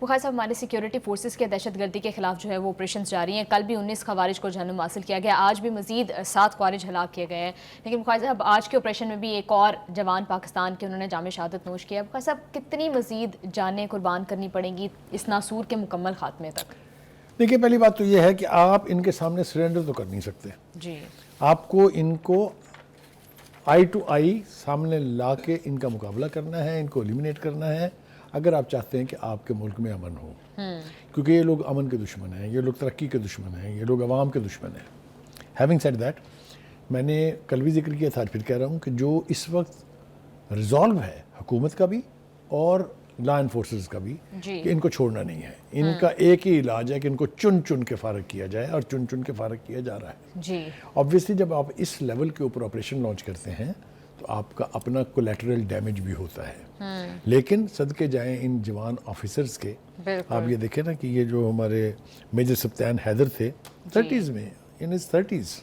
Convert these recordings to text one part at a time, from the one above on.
بخاری صاحب ہمارے security forces کے دہشت گردی کے خلاف جو ہے وہ آپریشنز جاری ہیں. کل بھی 19 خوارج کو جہنم حاصل کیا گیا, آج بھی مزید 7 خوارج ہلاک کیے گئے ہیں. لیکن بخاری صاحب آج کے آپریشن میں بھی ایک اور جوان پاکستان کے انہوں نے جام شہادت نوش کیا. بخاری صاحب کتنی مزید جانیں قربان کرنی پڑیں گی اس ناسور کے مکمل خاتمے تک؟ دیکھیے پہلی بات تو یہ ہے کہ آپ ان کے سامنے سرنڈر تو کر نہیں سکتے. جی آپ کو ان کو آئی ٹو آئی سامنے لا کے ان کا مقابلہ کرنا ہے, ان کو ایلیمینیٹ کرنا ہے اگر آپ چاہتے ہیں کہ آپ کے ملک میں امن ہو. کیونکہ یہ لوگ امن کے دشمن ہیں, یہ لوگ ترقی کے دشمن ہیں, یہ لوگ عوام کے دشمن ہیں. ہیونگ سیڈ دیٹ, میں نے کل بھی ذکر کیا تھا, پھر کہہ رہا ہوں کہ جو اس وقت ریزالو ہے حکومت کا بھی اور لا انفورسز کا بھی کہ ان کو چھوڑنا نہیں ہے. ان کا ایک ہی علاج ہے کہ ان کو چن چن کے فارغ کیا جائے, اور چن چن کے فارغ کیا جا رہا ہے. جی آبویسلی جب آپ اس لیول کے اوپر آپریشن لانچ کرتے ہیں تو آپ کا اپنا کولیٹرل ڈیمیج بھی ہوتا ہے. لیکن صدقے جائیں ان جوان آفیسرز کے. آپ یہ دیکھیں نا کہ یہ جو ہمارے میجر سبطین حیدر تھے 30s میں, ان his 30s,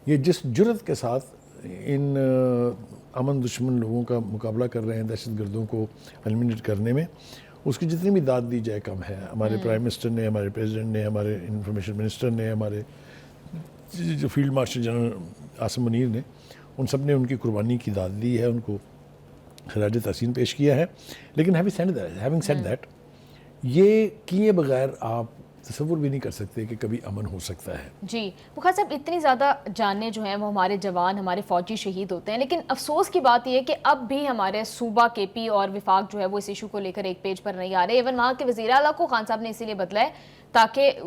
یہ جس جرت کے ساتھ ان امن دشمن لوگوں کا مقابلہ کر رہے ہیں, دہشت گردوں کو ایلیمینیٹ کرنے میں, اس کی جتنی بھی داد دی جائے کم ہے. ہمارے پرائم منسٹر نے, ہمارے پریزیڈنٹ نے, ہمارے انفارمیشن منسٹر نے, ہمارے جو field marshal general Asim Munir نے, ان سب نے ان کی قربانی کی داد دی ہے, ان کو خراج تحسین پیش کیا ہے. لیکن ہیونگ سیڈ دیٹ, یہ کیے بغیر آپ تصور بھی نہیں کر سکتے کہ کبھی امن ہو سکتا ہے. جی بخاری صاحب اتنی زیادہ جانیں جو ہیں وہ ہمارے جوان, ہمارے فوجی شہید ہوتے ہیں, لیکن افسوس کی بات یہ ہے کہ اب بھی ہمارے صوبہ کے پی اور وفاق جو ہے وہ اس ایشو کو لے کر ایک پیج پر نہیں آ رہے. ایون وہاں کے وزیر اعلیٰ کو خان صاحب نے اسی لیے بدلا ہے تاکہ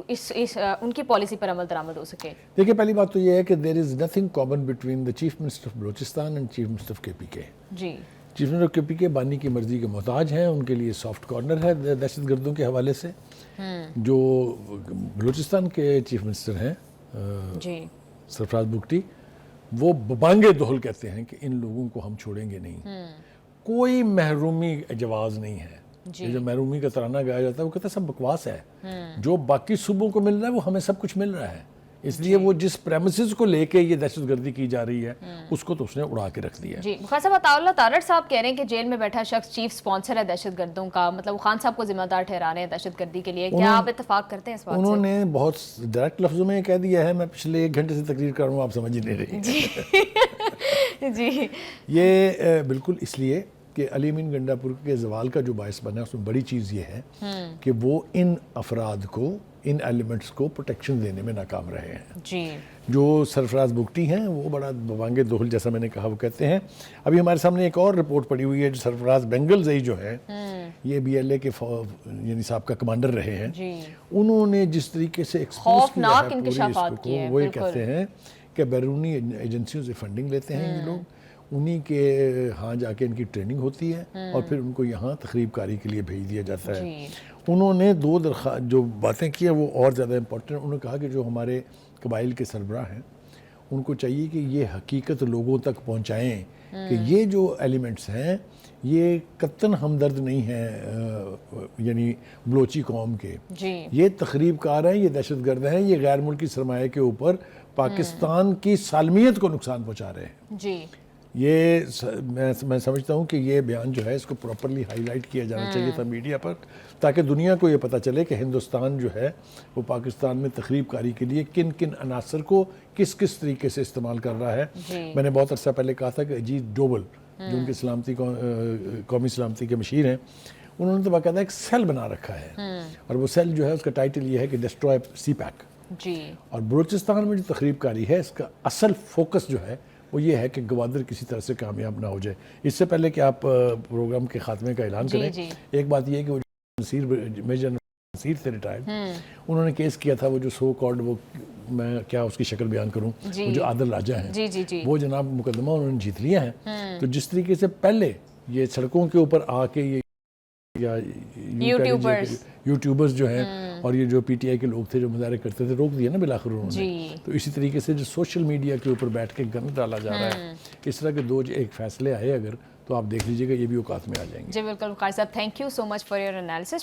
ان کی پالیسی پر عمل درآمد ہو سکے. دیکھیے پہلی بات تو یہ ہے کہ there is nothing common between the chief minister of Balochistan and chief minister of K P کے. جی chief minister of K P کے بانی کی مرضی کے محتاج ہیں, ان کے لیے سافٹ کارنر ہے دہشت گردوں کے حوالے سے. جو بلوچستان کے چیف منسٹر ہیں جی سرفراز بگٹی, وہ ببانگے دہل کہتے ہیں کہ ان لوگوں کو ہم چھوڑیں گے نہیں. کوئی محرومی جواز نہیں ہے. یہ جو محرومی کا ترانہ گایا جاتا ہے وہ کہتا ہے سب بکواس ہے. جو باقی صوبوں کو مل رہا ہے وہ ہمیں سب کچھ مل رہا ہے. اس لیے وہ جس پریمیسز کو لے کے یہ دہشت گردی کی جا رہی ہے اس کو تو اس نے اڑا کے رکھ دیا ہے. جی بخاری صاحب عطاء اللہ تارڑ صاحب کہہ رہے ہیں کہ جیل میں بیٹھا شخص چیف سپانسر ہے دہشت گردوں کا, مطلب وہ خان صاحب کو ذمہ دار ٹھہرا رہے ہیں دہشت گردی کے لیے. کیا آپ اتفاق کرتے ہیں اس بات سے؟ انہوں نے بہت ڈائریکٹ لفظوں میں کہہ دیا ہے, میں پچھلے 1 گھنٹے سے تقریر کر رہا ہوں, آپ سمجھ ہی نہیں رہی. جی یہ بالکل اس لیے کہ علی امین گنڈا پور کے زوال کا جو باعث بنا اس میں بڑی چیز یہ ہے کہ وہ ان افراد کو, ان ایلیمنٹس کو پروٹیکشن دینے میں ناکام رہے ہیں. جی جو سرفراز بگٹی ہیں وہ بڑا بوانگے دہل جیسا میں نے کہا وہ کہتے ہیں. ابھی ہمارے سامنے ایک اور رپورٹ پڑی ہوئی ہے, جو سرفراز بینگل زئی جو ہے, یہ بی ایل اے کے یعنی سابقہ کمانڈر رہے ہیں, انہوں نے جس طریقے سے ایکسپوز کیا ہے پوری اس کو, وہ یہ کہتے ہیں کہ بیرونی ایجنسیوں سے فنڈنگ لیتے ہیں یہ لوگ, انہی کے ہاں جا کے ان کی ٹریننگ ہوتی ہے اور پھر ان کو یہاں تخریب کاری کے لیے بھیج دیا جاتا ہے. انہوں نے 2 جو باتیں کی ہیں وہ اور زیادہ امپورٹنٹ. انہوں نے کہا کہ جو ہمارے قبائل کے سربراہ ہیں ان کو چاہیے کہ یہ حقیقت لوگوں تک پہنچائیں کہ یہ جو ایلیمنٹس ہیں یہ قطعاً ہمدرد نہیں ہیں یعنی بلوچی قوم کے, یہ تخریب کار ہیں, یہ دہشت گرد ہیں, یہ غیر ملکی سرمایہ کے اوپر پاکستان کی سالمیت کو نقصان پہنچا رہے ہیں. جی یہ میں سمجھتا ہوں کہ یہ بیان جو ہے اس کو پراپرلی ہائی لائٹ کیا جانا چاہیے تھا میڈیا پر, تاکہ دنیا کو یہ پتہ چلے کہ ہندوستان جو ہے وہ پاکستان میں تخریب کاری کے لیے کن کن عناصر کو کس کس طریقے سے استعمال کر رہا ہے. میں نے بہت عرصہ پہلے کہا تھا کہ اجیت ڈوبل جو ان کے سلامتی قومی سلامتی کے مشیر ہیں, انہوں نے تو باقاعدہ ایک سیل بنا رکھا ہے, اور وہ سیل جو ہے اس کا ٹائٹل یہ ہے کہ ڈسٹروائے سی پیک. اور بلوچستان میں جو تخریب کاری ہے اس کا اصل فوکس جو ہے وہ یہ ہے کہ گوادر کسی طرح سے کامیاب نہ ہو جائے. اس سے پہلے کہ آپ پروگرام کے خاتمے کا اعلان کریں, ایک بات یہ ہے کہ وہ میجر نصیر تھے ریٹائرڈ, انہوں نے کیس کیا تھا وہ جو سو کالڈ, وہ میں کیا اس کی شکل بیان کروں, وہ جو عادل راجہ ہیں, وہ جناب مقدمہ انہوں نے جیت لیا ہے. تو جس طریقے سے پہلے یہ سڑکوں کے اوپر آ کے یہ یوٹیوبرز جو ہیں اور یہ جو پی ٹی آئی کے لوگ تھے جو مظاہرے کرتے تھے, روک دیا نا بالآخر انہوں نے. تو اسی طریقے سے جو سوشل میڈیا کے اوپر بیٹھ کے گند ڈالا جا رہا ہے, اس طرح کے 2 ایک فیصلے آئے اگر, تو آپ دیکھ لیجئے گا یہ بھی اوقات میں آ جائیں گے. جی بالکل بخاری صاحب, thank you so much for your analysis.